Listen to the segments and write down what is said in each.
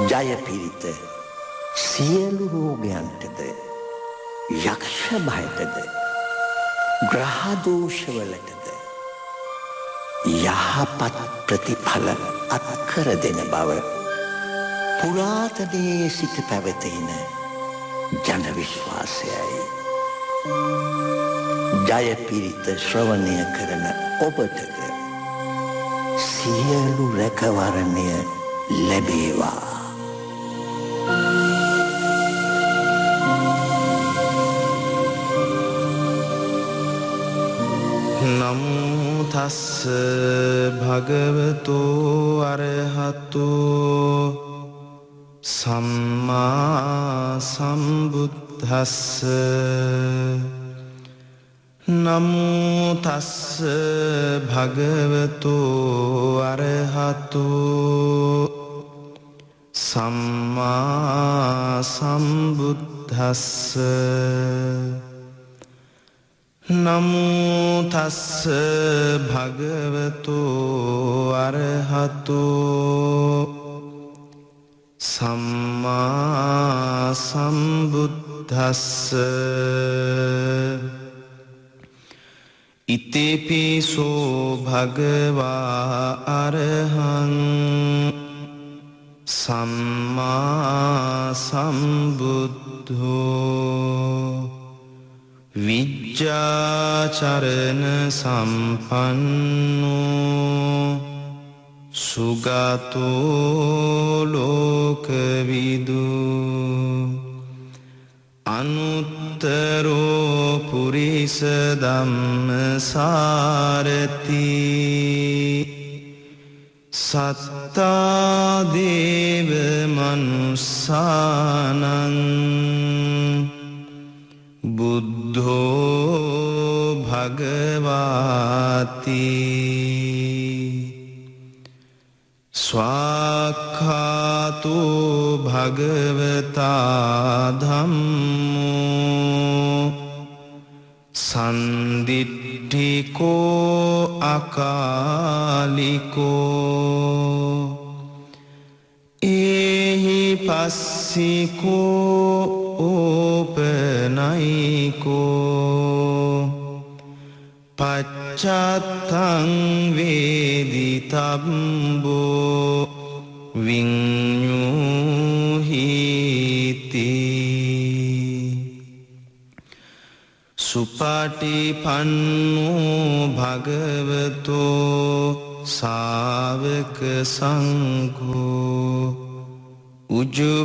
ජය පිරිත සියලු රෝගයන්ටද යක්ෂ භයටද ග්‍රහ දෝෂවලටද යහපත් ප්‍රතිඵල අත්කර දෙන බව පුරාතනයේ සිට පැවතෙන ජන විශ්වාසයයි. ජය පිරිත ශ්‍රවණය කරන ඔබටද සියලු රැකවරණය ලැබේවා. නමෝ තස්ස භගවතු අරහතු සම්මා සම්බුද්දස්ස. නමෝ තස්ස භගවතු අරහතු සම්මා සම්බුද්දස්ස. නමෝ තස්ස භගවතු අරහතු සම්මා සම්බුද්දස්ස. ඉතිපිසෝ භගවා අරහං සම්මා සම්බුද්ධෝ විජ්ජාචරණ සම්පන්නෝ සුගතෝ ලෝකවිදු අනුත්තරෝ පුරිස ධම්මසාරති සත්තා දේව මනුස්සානං බුද්ධෝ භගවාති ස්වාක්ඛාතෝ භගවතා ධම්මෝ සන්දිට්ඨිකෝ අකාලිකෝ ඒහි පස්සිකෝ ඕපනයිකෝ පච්චත්තං වේදිතබ්බෝ විඤ්ඤුහිති සුපටිපන්නෝ භගවතෝ ශාවක සංඝෝ උජුපටිපන්නෝ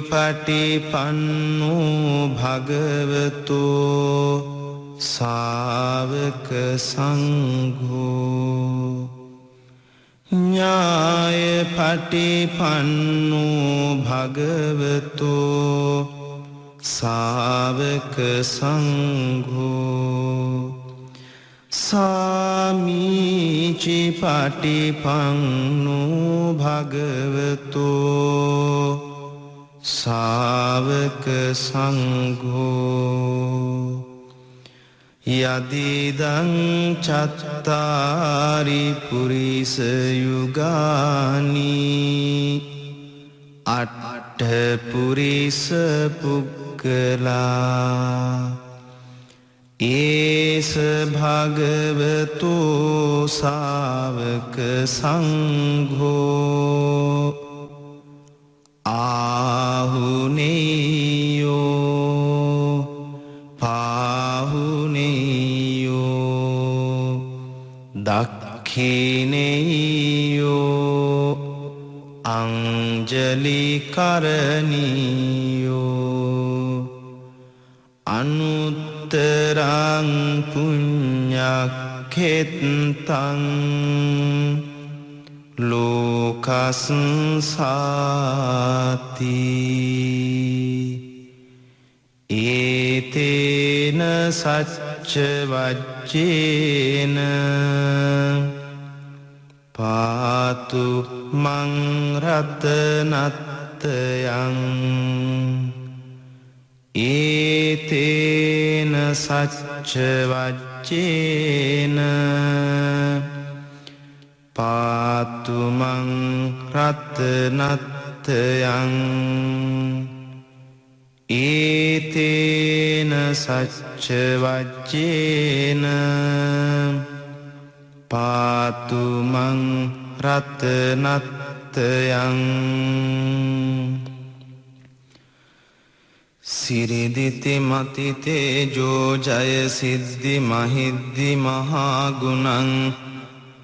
භගවතෝ ශාවක සංඝෝ ඥායපටිපන්නෝ භගවතෝ ශාවක සංඝෝ සාමීචි පටිපන්නෝ භගවතෝ ශාවක සංඝෝ යදිදං චත්තාරි පුරිස යුගානි අට්ඨ පුරිස පුක්කලා ඒස භගවතු ශාවක සංඝෝ ආහුනේයෝ පාහුනේයෝ දක්ඛිනේයෝ අංජලි කරණීයෝ අනුත්තරං පුඤ්ඤක්ඛෙත්තං ලෝකස්සාති ඒතේන සච්ච වච්චේන පාතු මං රතනත්තයං ඒතේන සච්ච වච්චේන පාතු මං රතනත්තයං නත්තයං ඒතේන සච්ච වච්චේන පාතු මං රතනත්තයං සිරිදිති මති තේජෝ ජය සිද්ධි මහිද්දි මහා ගුණං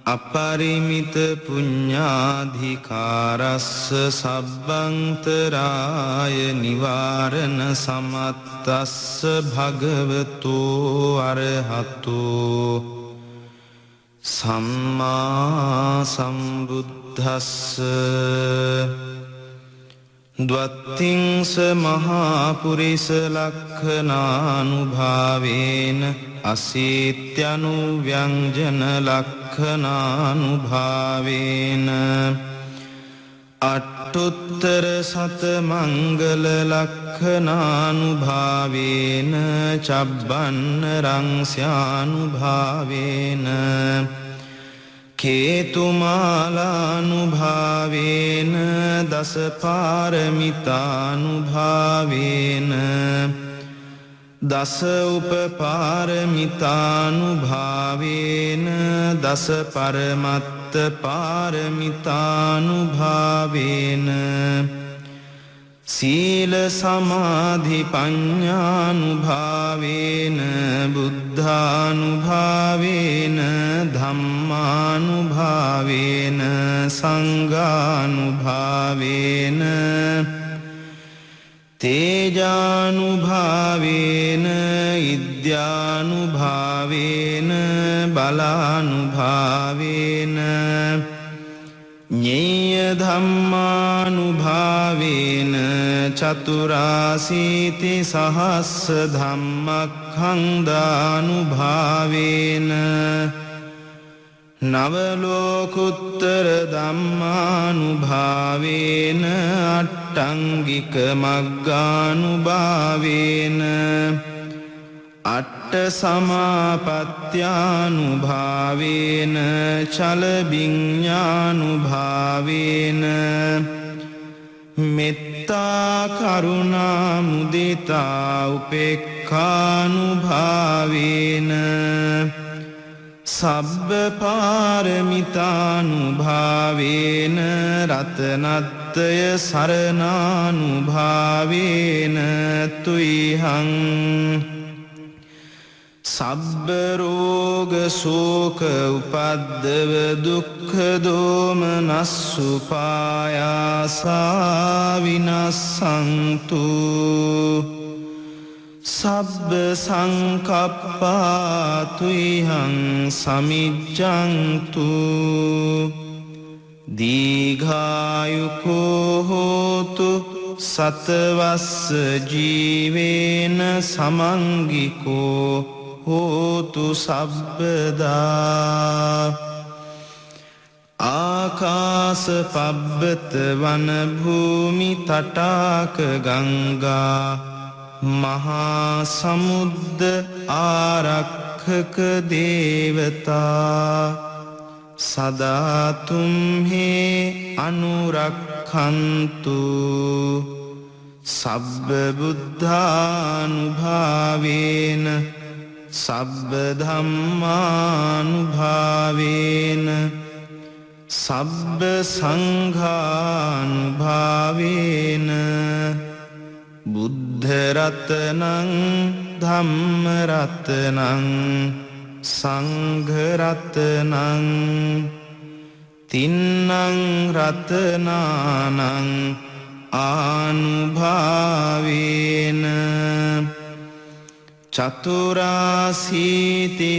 අපරිමිත පුඤ්ඤාධිකාරස්ස සබ්බන්තරාය නිවාරණ සමත්තස්ස භගවතෝ අරහතෝ සම්මා සම්බුද්දස්ස ද්වත්තිංස මහා පුරිස ලක්ඛනානුභාවේන අසීත්‍යනු ව්‍යංජන ලක්ඛනානුභාවේන අට්ඨුත්තර සත මංගල ලක්ඛනානුභාවේන චබ්බන්න රංස්යානුභාවේන කේතුමාලානුභාවේන දස පාරමිතානුභාවේන දස උපපාරමිතානුභාවේන දස පරමත්ත පාරමිතානුභාවේන සීල සමාධි පඤ්ඤානුභාවේන බුද්ධානුභාවේන ධම්මානුභාවේන සංඝානුභාවේන තේජානුභාවේන ඉද්‍යානුභාවේන බලානුභාවේන ඤේය ධම්මානුභාවේන චතුරාසීති සහස්ස ධම්මක්ඛන්දානුභාවේන නවලෝකුත්තර ධම්මානුභාවේන අට්ඨංගික මග්ගානුභාවේන අට්ඨ සමාපත්ත්‍යානුභාවේන චල විඤ්ඤානුභාවේන මෙත්තා කරුණා මුදිතා උපේක්ඛානුභාවේන සබ්බ පාරමිතානුභාවේන රතනත්තය සරණානුභාවේන තුයිහං සබ්බ රෝග ශෝක උපද්දව දුක්ඛ දෝමනස්සු පායාසා විනස්සන්තු සබ්බ සංකප්පා තුයිහං සමිජ්ජන්තු දීඝායුකෝ හෝතු සතවස්ස ජීවේන සමංගිකෝ හෝතු සබ්බදා ආකාස පබ්බත වන භූමි තටාක ගංගා මහා සමුද්ද ආරක්ඛක දේවතා සදා තුම්හි අනුරක්ඛන්තු සබ්බ බුද්ධානුභාවේන සබ්බ ධම්මානුභාවේන සබ්බ සංඝානුභාවේන බුද්ධ රතනං ධම්ම රතනං සංඝ රතනං තින්නං රතනානං ආනුභාවේන චතුරාසීති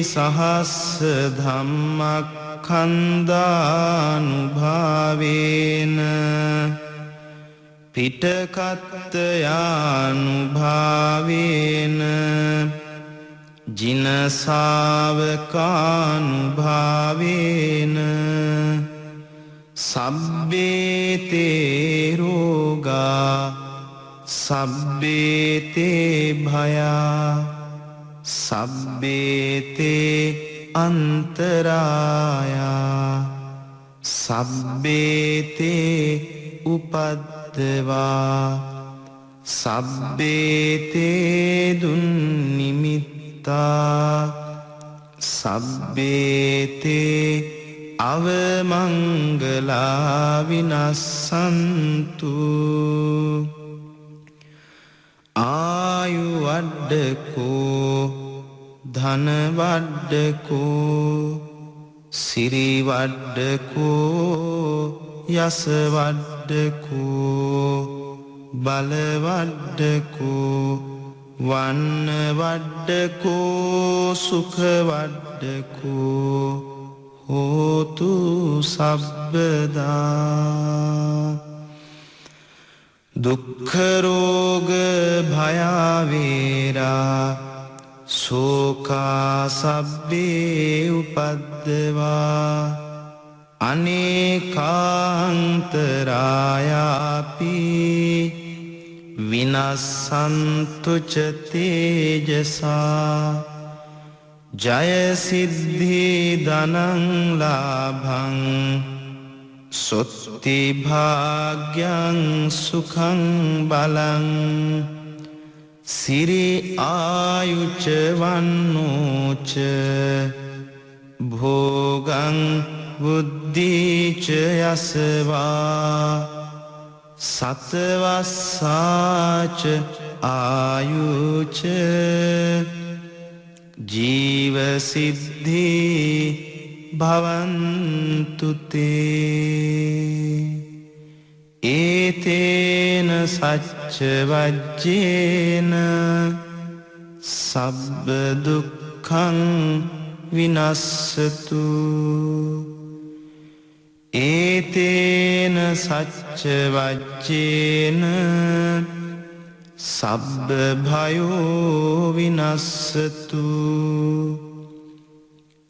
සහස්ස ධම්මක්ඛන්දානුභාවේන පිටකත්තයානුභාවේන ජිනසාවකානුභාවේන සබ්බේතේ රෝගා සබ්බේතේ භයා සබ්බේතේ අන්තරායා සබ්බේතේ උපද්දවා සබ්බේතේ දුන්නිමිත්තා සබ්බේතේ අවමංගලා විනස්සන්තු ආයු වඩ්ඩකෝ ධන වඩ්ඩකෝ සිරි වඩ්ඩකෝ යස වඩ්ඩකෝ බල වඩ්ඩකෝ වන්න වඩ්ඩකෝ සුඛ වඩ්ඩකෝ හෝතු සබ්බදා දුක්ඛ රෝග භයාවේරා සෝකා සබ්බේ උපද්දවා අනේකාන්තරායාපි විනස්සන්තු ච තේජසා ජය සිද්ධි ධනං ලාභං සොත්ති භාග්‍යං සුඛං බලං සිරි ආයුච වන්නෝච භෝගං බුද්ධිච යසවා සතවස්සාච ආයුච ජීව සිද්ධි භවන්තු තේ ඒතේන සච්ච වජ්ජේන සබ්බ දුක්ඛං විනස්සතු ඒතේන සච්ච වජ්ජේන සබ්බ භයෝ විනස්සතු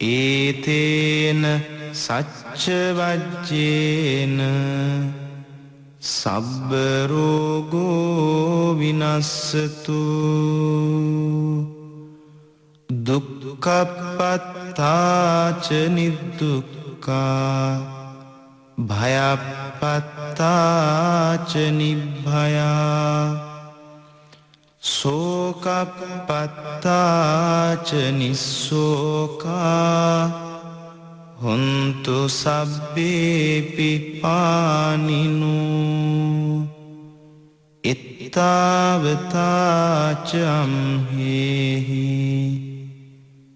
ඒතේන සච්ච වජ්ජේන සබ්බ රෝගෝ විනස්සතු දුක්ඛපත්තාච නිදුක්ඛා භයපත්තාච නිභ්භයා සෝකපත්තාච නිස්සෝකා හොන්තු සබ්බේපි පානිනෝ එත්තාවතාච අම්හෙහි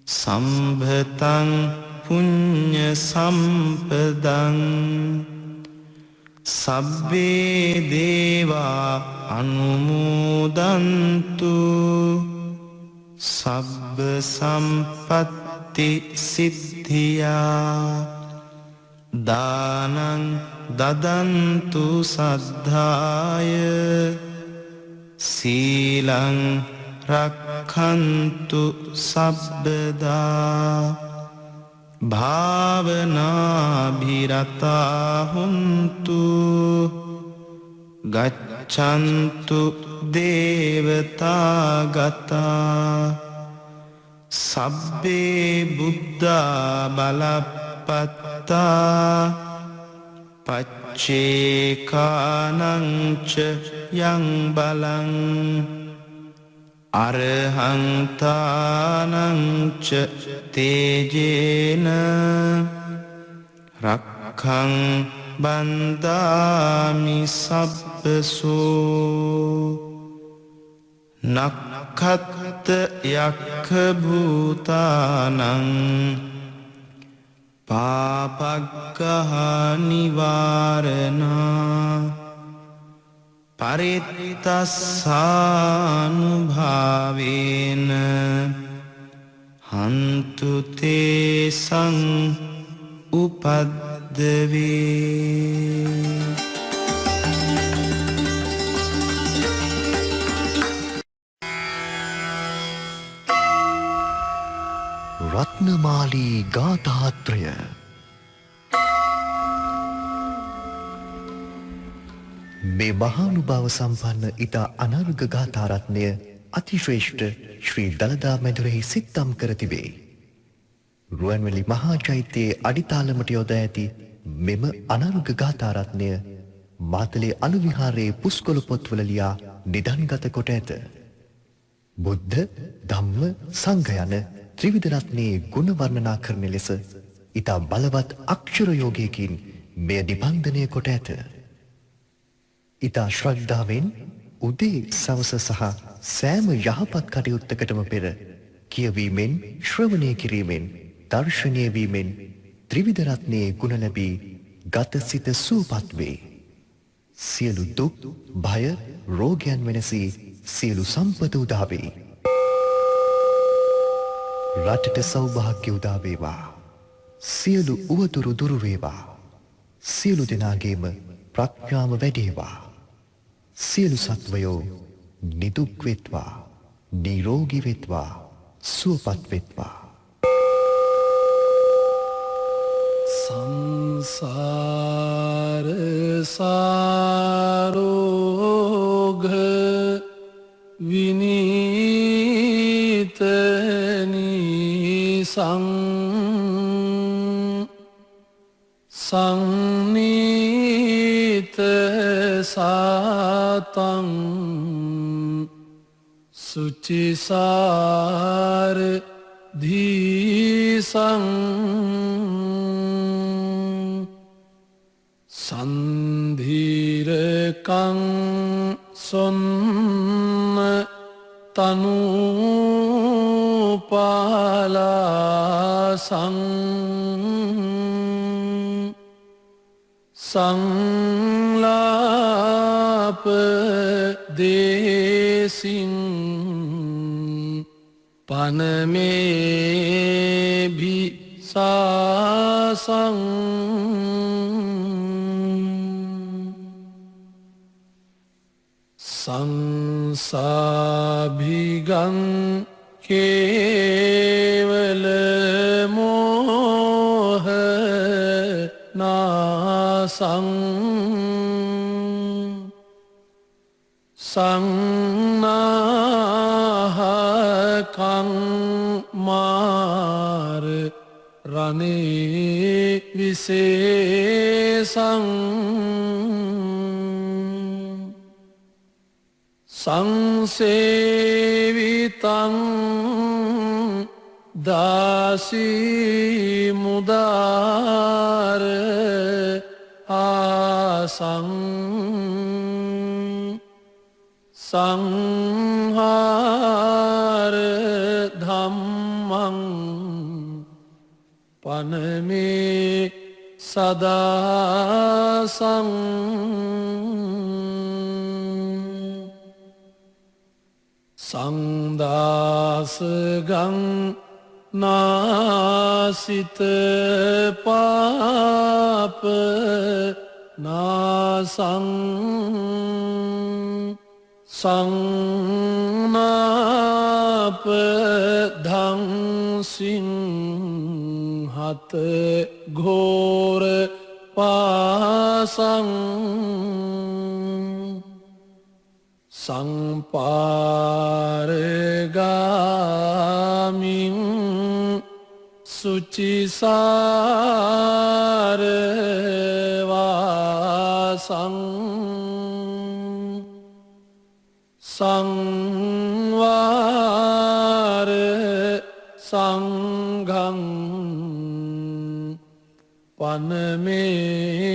සම්භතං පුඤ්ඤ සම්පදං සබ්බේ දේවා අනුමෝදන්තු සබ්බ සම්පත්ති සිද්ධියා දානං දදන්තු සද්ධාය සීලං රක්ඛන්තු සබ්බදා භාවනාභිරතා හුන්තු ගච්ඡන්තු දේවතා ගතා සබ්බේ බුද්ධා බලප්පත්තා පච්චේකානං ච යං බලං අරහන්තානං ච තේජේන රක්ඛං බන්දාමි සබ්බසෝ නක්ඛත් යක්ඛ භූතානං පාපග්ගහ නිවාරණා පරිත්තස්සානුභාවේන හන්තු තේසං උපද්දවේ රත්නමාලී ගාථාත්‍රය මේ මහානුභාව සම්පන්න ඉතා අනර්ඝ ගාථාරත්නය අතිශ්‍රේෂ්ඨ ශ්‍රී දළදා මැදුරෙහි සිත්තම් කර තිබේ. රුවන්වැලි මහා චෛත්‍යයේ අඩිතාලමට යොදා ඇති මෙම අනර්ඝ ගාථාරත්නය මාතලේ අනුවිහාරයේ පුස්කොළ පොත්වල ලියා නිදන්ගත කොට ඇත. බුද්ධ, ධම්ම, සංඝ යන ත්‍රිවිධ රත්නයේ ගුණ වර්ණනා කරන ලෙස ඉතා බලවත් අක්ෂර යෝගයකින් මෙය නිබන්ධනය කොට ඇත. ඉතා ශ්‍රද්ධාවෙන් උදේ සවස සහ සෑම යහපත් කටයුත්තකටම පෙර කියවීමෙන් ශ්‍රවණය කිරීමෙන් දර්ශනය වීමෙන් ත්‍රිවිධ රත්නයේ ගුණ ලැබී ගත සිත සුවපත් වේ. සියලු දුක්, භය, රෝගයන් වෙනසී සියලු සම්පත උදා වේ. රටට සෞභාග්‍ය උදා වේවා. සියලු උවදුරු දුරු වේවා. සියලු දෙනාගේම ප්‍රඥාව වැඩේවා. සියලු සත්වයෝ නිදුක් වෙත්වා, නිරෝගී වෙත්වා, සුවපත් වෙත්වා. සංසාර සාරෝග විනීත නිසං සංනීත සාතං සුචිසාර ධීසං සන්ධීරකං සොන්න තනූපාලාසං සංලාප දේසින් පනමේභි සාසං සංසාභිගං කේවල මෝහ නාසං සංනාහකං මාර රනේ විසේසං සංසේවිතං දාසී මුදාර ආසං සංහාර ධම්මං පනමේ සදාසං සංදාසගං නාසිත පාප නාසං සංනාප ධංසිං හත ඝෝර පාසං සංපාරගාමින් සුචිසාරවාසං සංවාර සංඝං පනමේ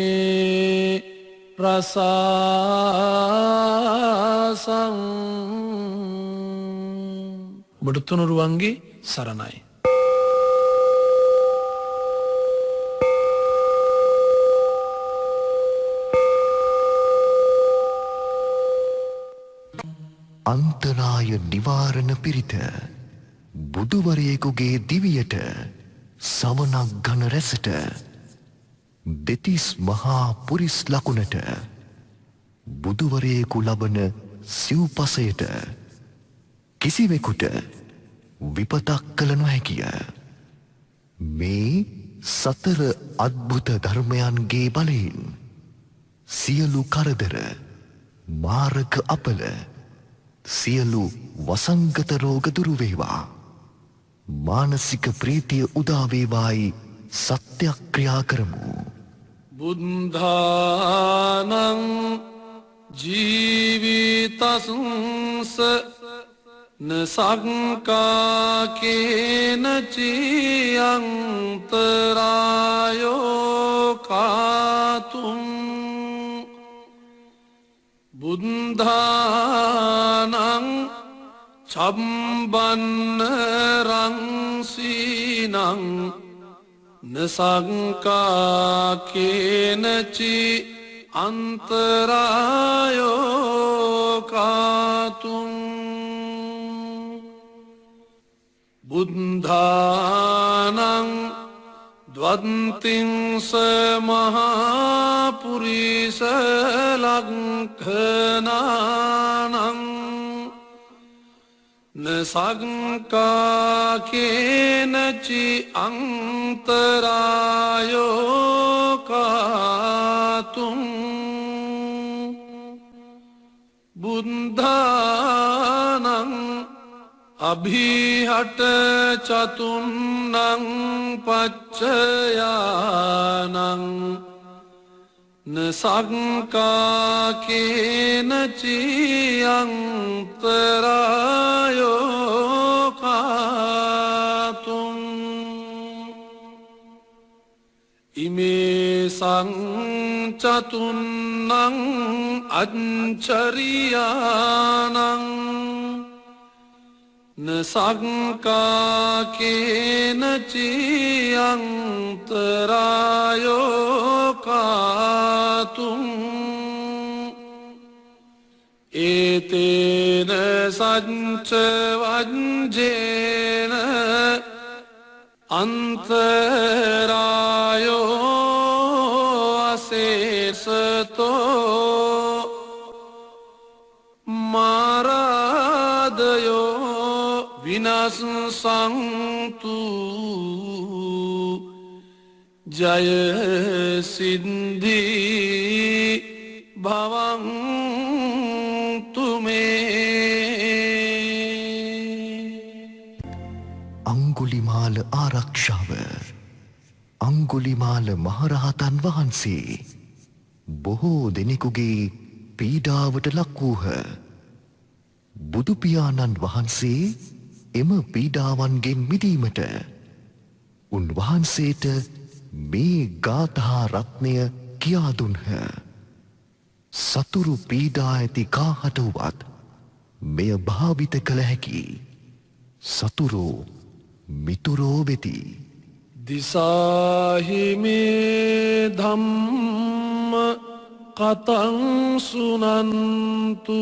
රසාසං. ඔබට තුනුරුවන්ගේ සරණයි. අන්තරාය නිවාරණ පිරිත බුදුවරයෙකුගේ දිවියට සමනක් ගන රැසට දෙතිස් මහා පුරිස් ලකුණට බුදුවරයෙකු ලබන සිව්පසයට කිසිවෙකුට විපතක් කළ නොහැකිය. මේ සතර අද්භුත ධර්මයන්ගේ බලයෙන් සියලු කරදර මාරක අපල සියලු වසංගත රෝග දුරු වේවා. මානසික ප්‍රීතිය උදා වේවායි සත්‍යක්‍රියා කරමු. බුද්ධානං ජීවිතස්ස නසංකාකේන චියන්තරායෝ කාතුම් බුද්ධානං චම්බන්න රංසීනං නසංකාකේනචි අන්තරායෝ කාතුම් බුද්ධානං ද්වන්තිංස මහාපුරිස ලක්ඛනානං නසංකාකේනචි අන්තරායෝ කාතුම් බුද්ධානං අභිහට චතුන්නං පච්චයානං නසංකාකේනචි අන්තරායෝ කාතුම් ඉමේ සංචතුන්නං අච්චරියානං නසංකාකේනචි අන්තරායෝ කාතුම් ඒතේන සච්ච වංජේන අන්තරායෝ අසේසතෝ මාරාදයෝ විනස්සන්තු ජය සිද්ධී භවන්තු මේ අංගුලිමාල ආරක්ෂාව අංගුලිමාල මහරහතන් වහන්සේ බොහෝ දෙනෙකුගේ පීඩාවට ලක් වූහ. බුදුපියාණන් වහන්සේ එම පීඩාවන්ගෙන් මිදීමට උන්වහන්සේට මේ ගාථා රත්නය කියා දුන්හ. සතුරු පීඩා ඇති කාහට වුවත් මෙය භාවිත කළ හැකි. සතුරෝ මිතුරෝ වෙති. දිසාහි මේ ධම්ම කතං සුනන්තු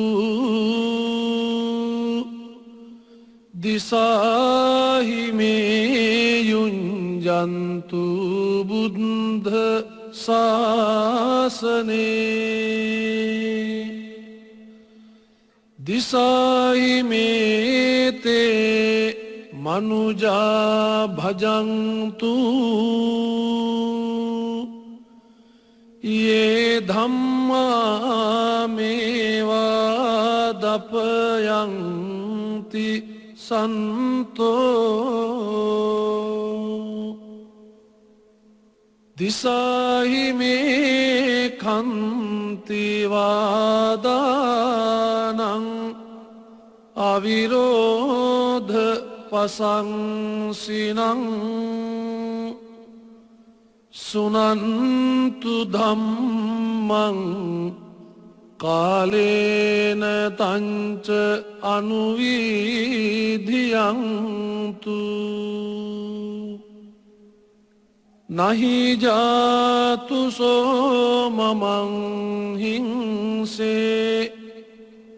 දිසාහි මේ යුඤ්ජන්තු බුද්ධ ශාසනේ දිසාහි මේ තේ මනුජා භජන්තු යේ ධම්මා මේවා දපයන්ති සන්තෝ දිසාහි මේ කන්ති වාදානං අවිරෝධ පසංසිනං සුනන්තු ධම්මං කාලේන තංච අනුවිධියන්තු නහි ජාතු සෝමමං හිංසේ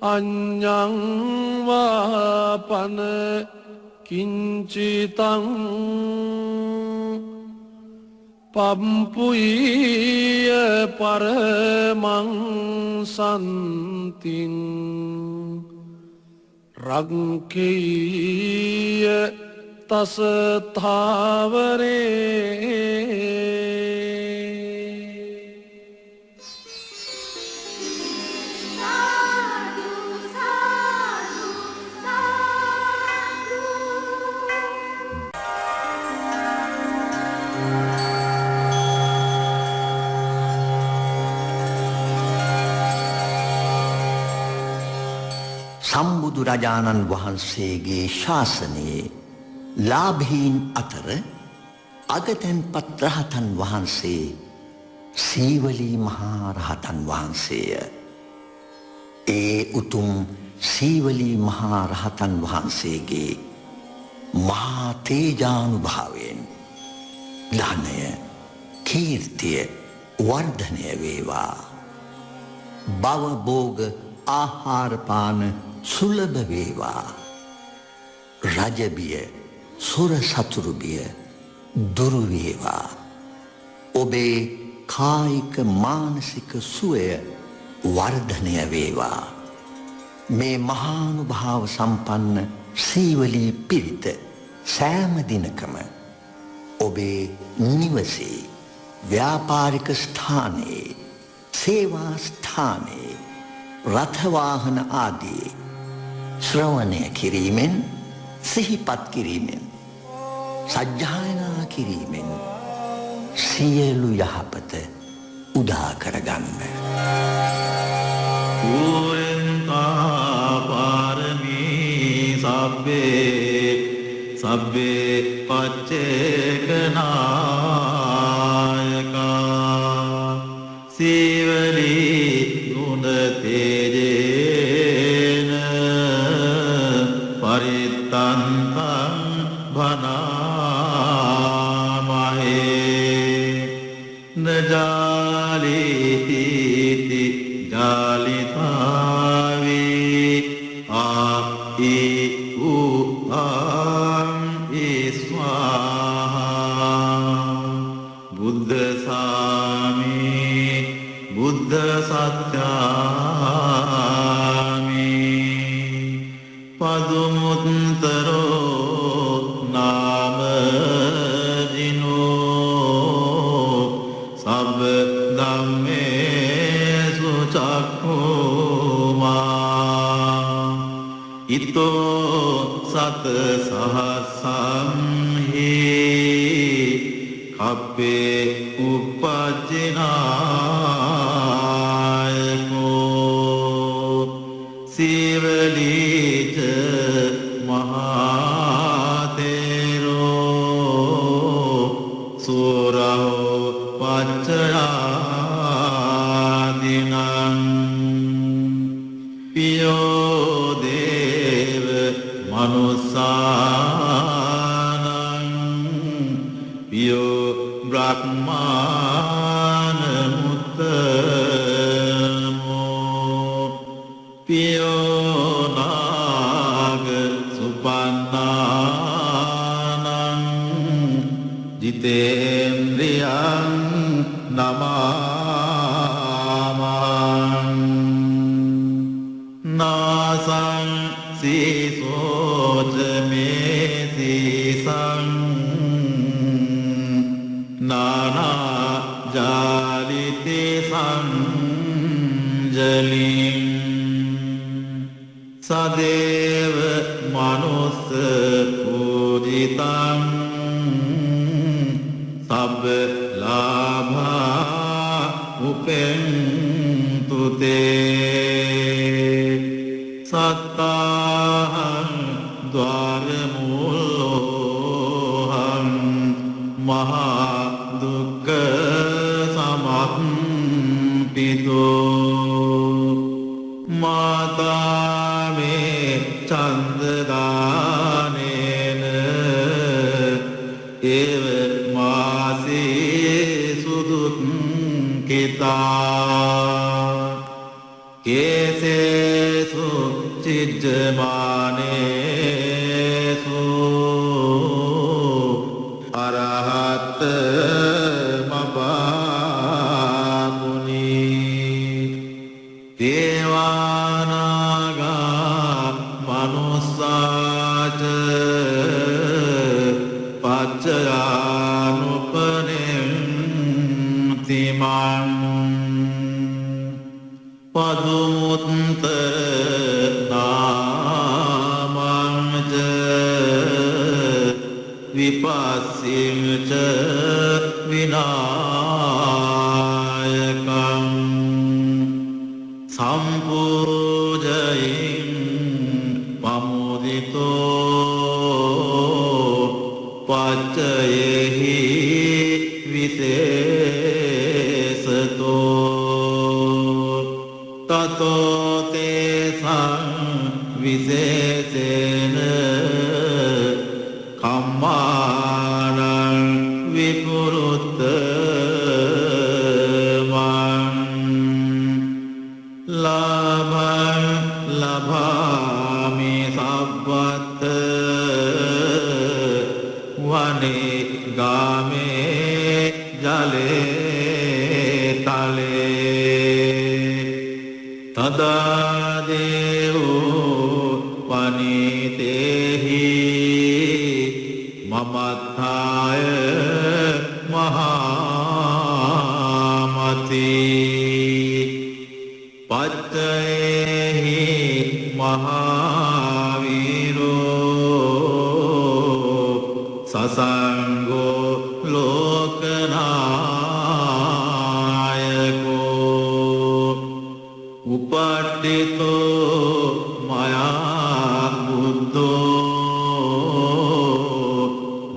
අඤ්ඤං වාපන කිංචිතං පම්පුයිය පරමං සන්තින් රංකීය තසථාවරේ සම්බුදු රජාණන් වහන්සේගේ ශාසනයේ ලාභීන් අතර අගතැන්පත් රහතන් වහන්සේ සීවලී මහා රහතන් වහන්සේය. ඒ උතුම් සීවලී මහා රහතන් වහන්සේගේ මහා තේජානුභාවයෙන් ධනය කීර්තිය වර්ධනය වේවා. භවභෝග ආහාරපාන සුලභ වේවා. රජබිය සුර සතුරුබිය දුරු වේවා. ඔබේ කායික මානසික සුවය වර්ධනය වේවා. මේ මහානුභාව සම්පන්න සීවලී පිරිත සෑම දිනකම ඔබේ නිවසේ ව්‍යාපාරික ස්ථානයේ සේවා ස්ථානයේ රථවාහන ආදී ශ්‍රවණය කිරීමෙන් සිහිපත් කිරීමෙන් සජ්ජායනා කිරීමෙන් සියලු යහපත උදා කරගන්න. පාරමී සබ්බේ පච්චේකනායකා සීවලී ගුණ තේජේන පරිත්තන්තං භනාමහේ නජාලිතීති ජාලිතාවේ ආයි උආං ඉස්වාහා බුද්ධ සාමී බුද්ධ සත්‍යාමි පදුමුත්තරෝ නාම ජිනෝ සබ්බ ධම්මේසු චක්ඛුමා ඉතෝ සත සහස්සං හි කප්පේ උපජ්ජනායකෝ සීවලීච මහතේරෝ සූරහෝ පච්චයාදිනං පියෝ දේව මනුස්සානං පියෝ බ්‍රහ්මානමුත්තමෝ පියෝ නාග සුපන්නානං ජිතේන්ද්‍රියං නමාමං නාසං සීසෝච මේ සීසං නානා ජාලිති සංජලින් සදේව මනුස්ස පූජිතං සබ්බ ලාභා උපෙන්තු තේ සත්තාහං ද්වාරමූලෝහං මහා දුක්ඛ සමප්පිතෝ මාතා මේ චන්දදානේන ඒව මාසේ සුදුත් කිතා කේසේසු චිජ්ජමානේසු අරහත් මපාමුනි දේවානාගා මනුස්සාච පච්චයානුපනෙන්ති මං පදුමුත්ත නාමංච විපස්සිංච විනායකං සම්පූජයින් තතෝ තේසං විශේෂේන කම්මානං විපුරුත්තමං ලාභං ලභාමි සබ්බත් වනේ ගාමේ ජලේ තලේ තදා දේවෝ පනිතේහි මමත්ථාය මහාමති පච්චයේහි මහාවීරෝ සසංගෝ ලෝකනායකෝ උපට්ඨිතෝ මයා බුද්ධෝ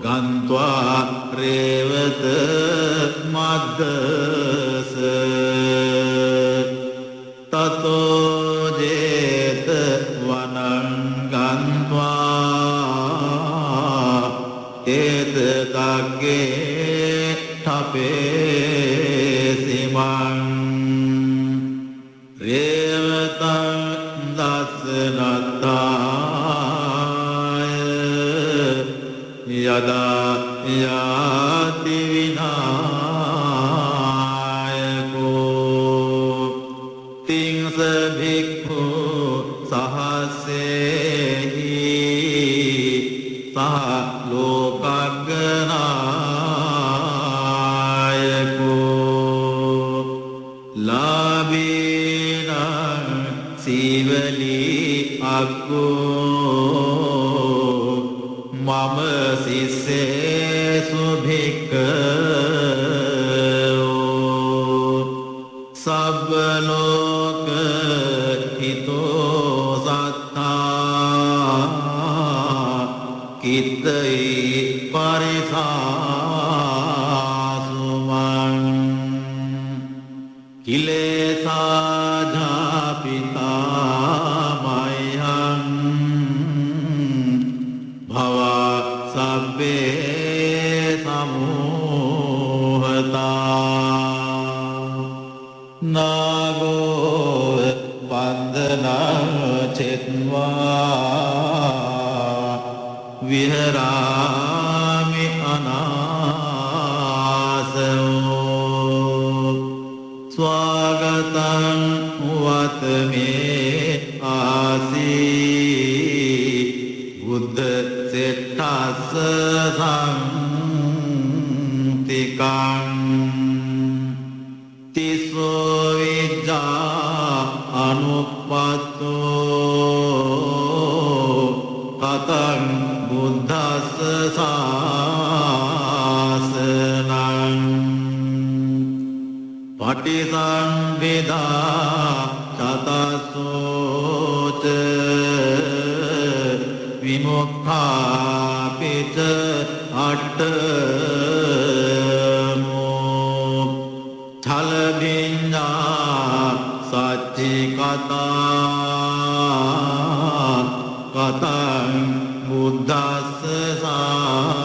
ගන්්වා රේවත මද්දස තතෝ ජේත වනං ගන්්වා ඒත කග්ගේ ඨපේසිමං රේවතං දස්සනත්තාය යදා යාති විනායකෝ තිංස භික්ඛු සහස්සේහි සහ ලෝකග්ගනායකෝ ලාභේන සීවලී අග්ගෝ මම සිස්සේසු භික්ඛවෝ සබ්බ ලෝක හිතෝ සත්තා කිත්තයි පරිසාසුමං කිලේසාධාපිතා මයං භව සබ්බේ සමෝහතා නාගෝ වන්දනා චෙත්වා විහරාමි අනාසෝ ස්වාගතං වතමේ ආසී බුද්ධ සෙට්ඨස්ස සංතිකං තිස්සෝ විජ්ජා අනුප්පත්තෝ කතං බුද්ධස්ස සාසනං පටිසංවේදා චතසෝච විමුක්ඛා පිච අට්ඨමෝ ථලභිඤ්ඤා සච්චි කතා කතං බුද්දස්ස සාසනං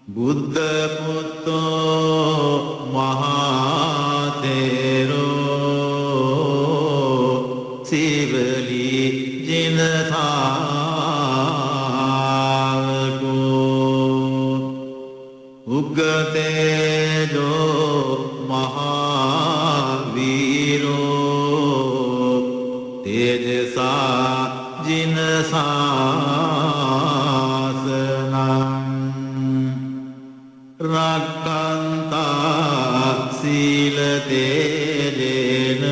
බුද්ධ පුත්තෝ මහතේරෝ සීවලී ජිනසාවකෝ උග්ගතේජෝ මහාවීරෝ තේජසා ජිනසාසනං රක්ඛන්තා සීල තේජේන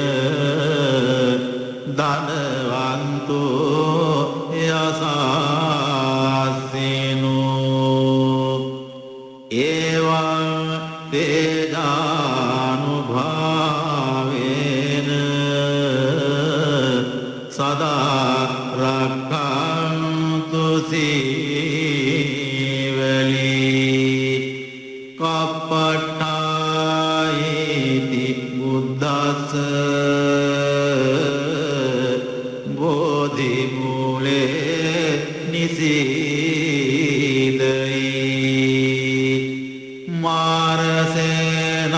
ධනවන්තෝ යසාසිනෝ එවං තේජානුභාවේන සදා රක්ඛන්තු සීවලී කප්පට්ඨායිති දස බෝධි මූලේ නිසීදයි මාරසේන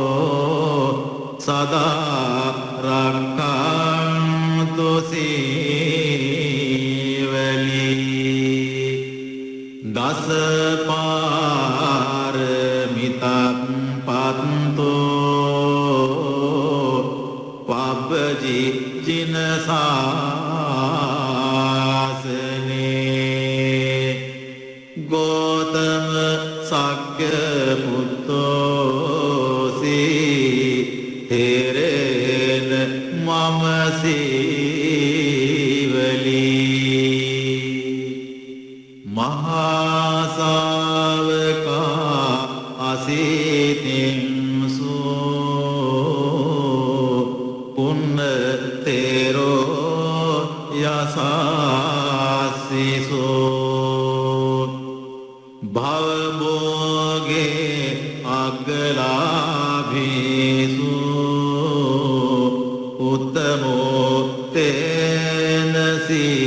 පමද්දාන්තෝ සදා රක්ඛන්තු සීවලි දස පාරමිතක් පත්තෝ පබ්බජි ජින සාසනේ ගෝතම සග්ග පුත්තෝසී තෙරේන මම සීවලි මහා ශාවකා අසීතින්සු පුන්න තෙරෝ යසාසිසෝ භවභෝගේ අග්ගලාභීසු උත්තමෝ තේන සීවලි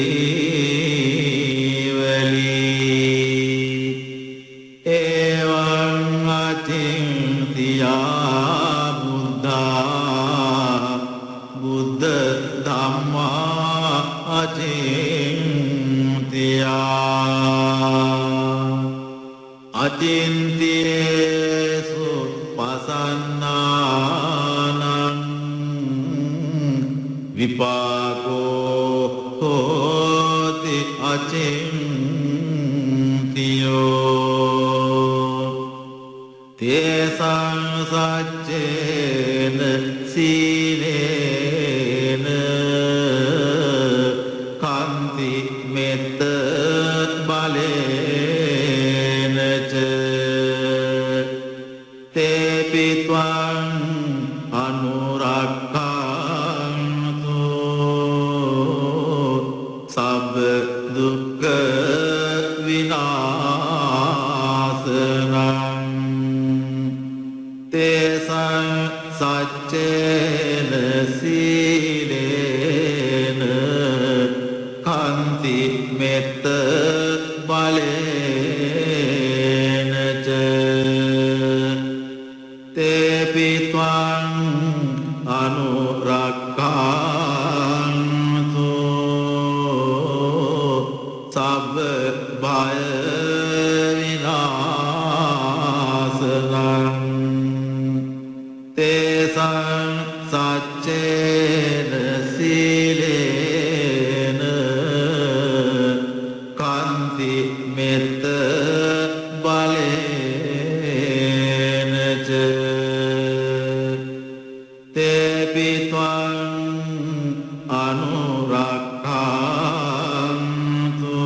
එවං අචින්තියා බුද්ධා බුද්ධ ධම්මා අචින්තියා අචින්තියේසු පසන්නානං විපාකෝ හෝති අචින්තියෝ තේසං සච්චේන සීලේන කන්ති මෙත්ත බලේන ච තේපි ත්වං අනුරක්ඛන්තු සබ්බ දුක්ඛ විනාශනං තේසං සච්චේන සීලේන කන්ති මෙත්ත බලේන ච තේපි ත්වං අනුරක්ඛන්තු සබ්බ භය විනාශනං තේසං සච්චේන සීලේන කන්ති මෙත්ත බලේන ච තේපි ත්වං අනුරක්ඛන්තු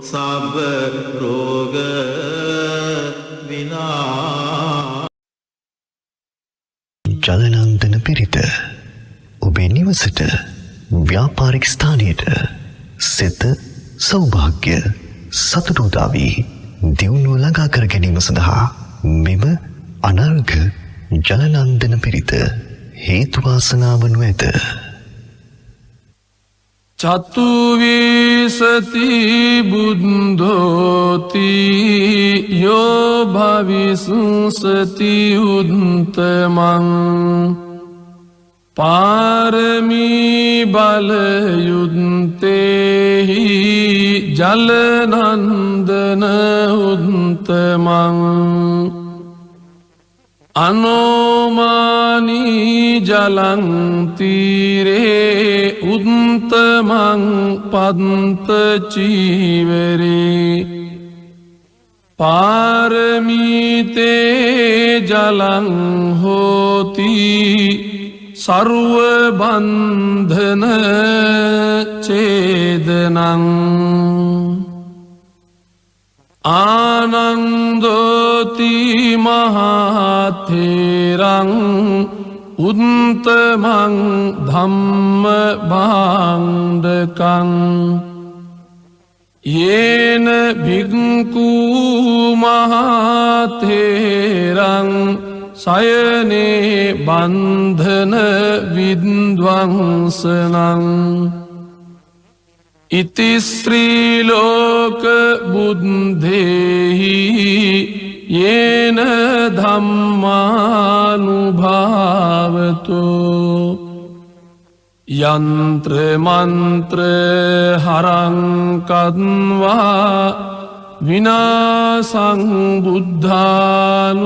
සබ්බ රෝග විනා ජලනන්දන පිරිත ඔබේ නිවසට ව්‍යාපාරික ස්ථානයට සිත සෞභාග්‍ය සතුට උදා වී දියුණුව ළඟා කර ගැනීම සඳහා මෙම අනර්ඝ ජලනන්දන පිරිත හේතු වාසනා වනු ඇත. චතුවිසති බුද්ධෝති යෝ භවිසුසති උත්තමං පාරමී බලයුත්තේහි ජලනන්දන උත්තමං අනෝමානී ජලං තීරේ උත්තමං පන්ත චීවරේ පාරමීතේ ජලං හෝති සර්ව බන්ධන ඡේදනං ආනන්දෝති මහතේරං උත්තමං ධම්ම භාණ්ඩකං යේන භික්ඛු මහතේරං සයනේ බන්ධන විද්වංසනං ඉති ශ්‍රී ලෝක බුද්ධේහි යේන ධම්මානුභාවතු යන්ත්‍ර මන්ත්‍ර හරංකත්වා විනාසං බුද්ධානුභාවතු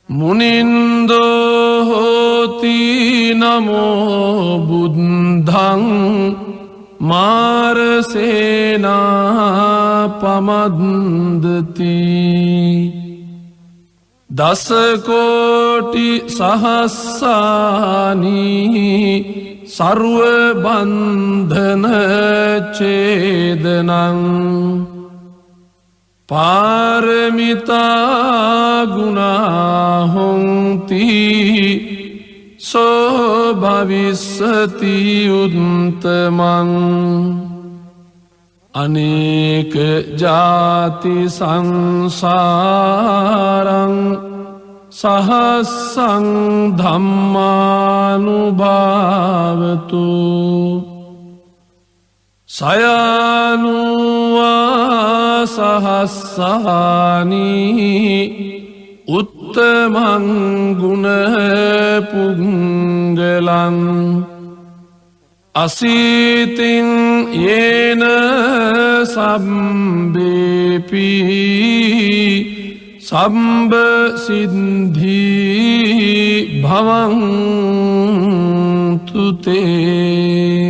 මුනින්දෝ හෝති නමෝ බුද්ධං මාරසේනා පමද්දති දසකෝටි සහස්සානී සර්ව බන්ධන ඡේදනං පාරමිතා ගුණා හොන්ති සෝ භවිස්සති උත්තමං අනේක ජාති සංසාරං සහස්සං ධම්මානුභාවතු සයනුවා සහස්සානී උත්තමං ගුණ පුංගලං අසීතින් යේන සම්බේපි සම්බ සිද්ධී භවන්තු තේ.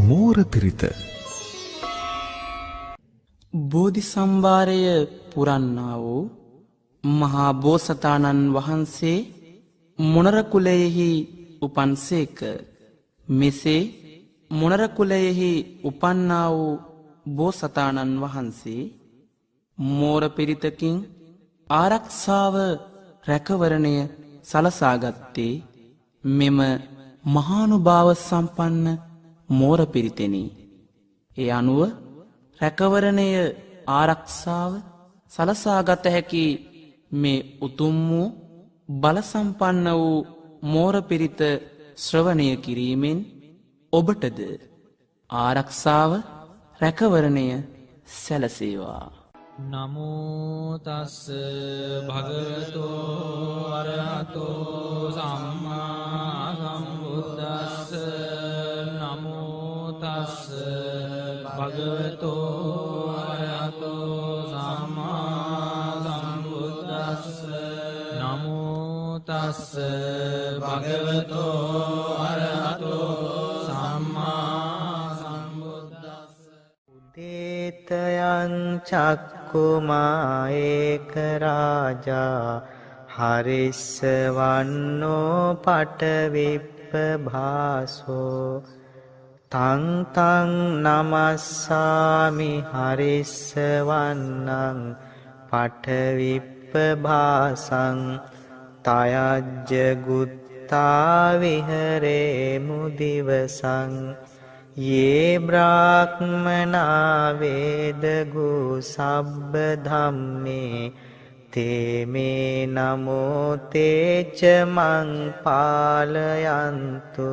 මෝර පිරිත බෝධි සම්භාරය පුරන්නා වූ මහා බෝසතාණන් වහන්සේ මොනර කුලයෙහි උපන්සේක. මෙසේ මොනර කුලයෙහි උපන්නා වූ බෝසතාණන් වහන්සේ මෝර පිරිතකින් ආරක්ෂාව රැකවරණය සලසාගත්තේ මෙම මහානුභාව සම්පන්න මෝර පිරිතෙනි. ඒ අනුව රැකවරණය ආරක්ෂාව සලසාගත හැකි මේ උතුම් වූ බලසම්පන්න වූ මෝර පිරිත ශ්‍රවණය කිරීමෙන් ඔබටද ආරක්ෂාව රැකවරණය සැලසේවා. නමෝ තස් භගවතෝ අරහතෝ සම්මා සම්බුද්දස්ස. නමෝ තස් භගවතෝ අරහතෝ සම්මා සම්බුද්දස්ස. නමෝ තස් භගවතෝ අරහතෝ සම්මා සම්බුද්දස්ස. දේතයං චක්කුමා ඒක රාජා හරිස්සවන්නෝ පටවිප්පභාසෝ තං තං නමස්සාමි හරිස්සවන්නං පටවිප්පභාසං තයජ්ජ ගුත්තා විහරේ මුදිවසං යේ බ්‍රාහ්මනා වේදගු සබ්බ ධම්මේ තේමේ නමෝ තේච මං පාලයන්තු.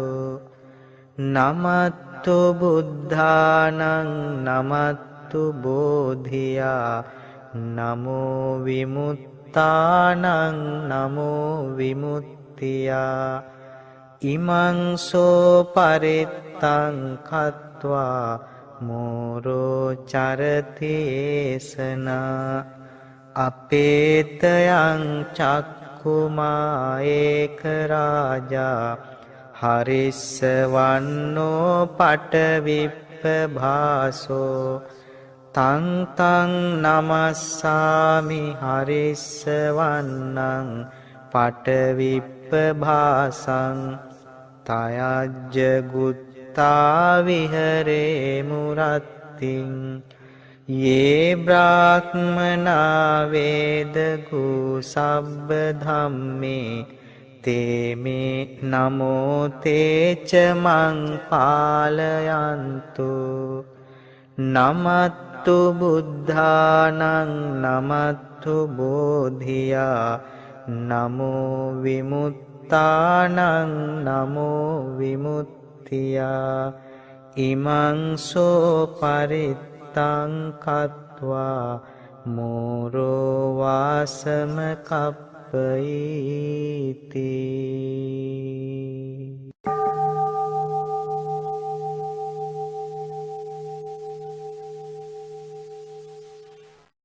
නමත්තු බුද්ධානං නමත්තු බෝධියා නමෝ විමුත්තානං නමෝ විමුත්තියා. ඉමං සෝ පරිත්තං කତ୍වා මෝරෝ චරතේසනා අපේතයං චක්කුමා ඒක රාජා හරිස්සවන්නෝ පටවිප්පභාසෝ තං තං නමස්සාමි හරිස්සවන්නං පටවිප්පභාසං තයජ්ජ ගුත්තා විහරේ මුරත්තිං යේ බ්‍රාහ්මනා වේදගු සබ්බ ධම්මේ තේමේ නමෝතේච මං පාලයන්තු නමත්තු බුද්ධානං නමත්තු බෝධියා නමෝ විමුත්තානං නමෝ විමුත්තියා ඉමං සෝ පරිත්තං කତ୍වා මෝරෝ වාසම කප්පයිති.